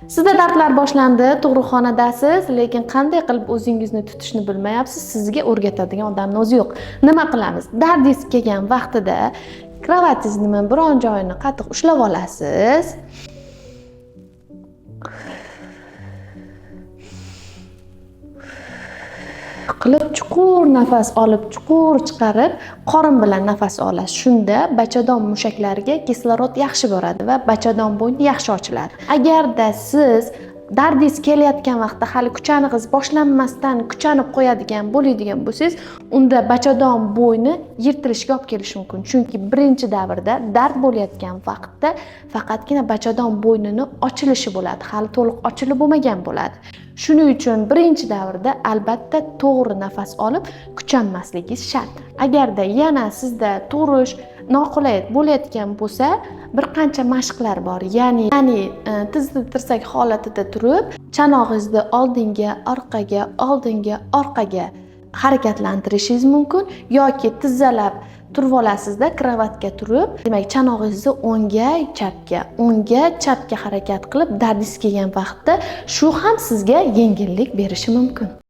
Sizda dardlar boshlandi, tug'ruqxonadasiz, lekin qanday qilib o'zingizni tutishni bilmayapsiz, sizga o'rgatadigan odamni o'zi yo'q. Nima qilamiz? Dardingiz kelgan vaqtida kravatingizni biron joyini qattiq ushlab olasiz. Qilib chuqur nafas olib, chuqur chiqarib, qorin bilan nafas olasiz. Shunda bachadon mushaklariga kislorod yaxshi boradi va bachadon bo'yni yaxshi ochiladi. Agarda siz dardingiz kelayotgan vaqtda hali kuchanig'iz boshlanmasdan kuchanib qo'yadigan bo'ladigan bo'lsangiz, unda bachadon bo'yni yirtilishga olib kelishi mumkin. Chunki birinchi davrda dard bo'layotgan vaqtda faqatgina bachadon bo'ynini ochilishi bo'ladi, hali to'liq ochilib bo'lmagan bo'ladi. Shuning uchun birinchi davrda albatta to'g'ri nafas olib kuchanmasligingiz shart. Agarda yana sizda turish noqulay bo'layotgan bo'lsa, bir qancha mashqlar bor. Ya'ni tirsak holatida turib, chanog'ingizni oldinga, orqaga harakatlantirishingiz mumkin yoki tizzalab turib olasizda kravatga turib, demak chanog'ingizni o'ngga, chapga harakat qilib dardingiz kelgan vaqtda shu ham sizga yengillik berishi mumkin.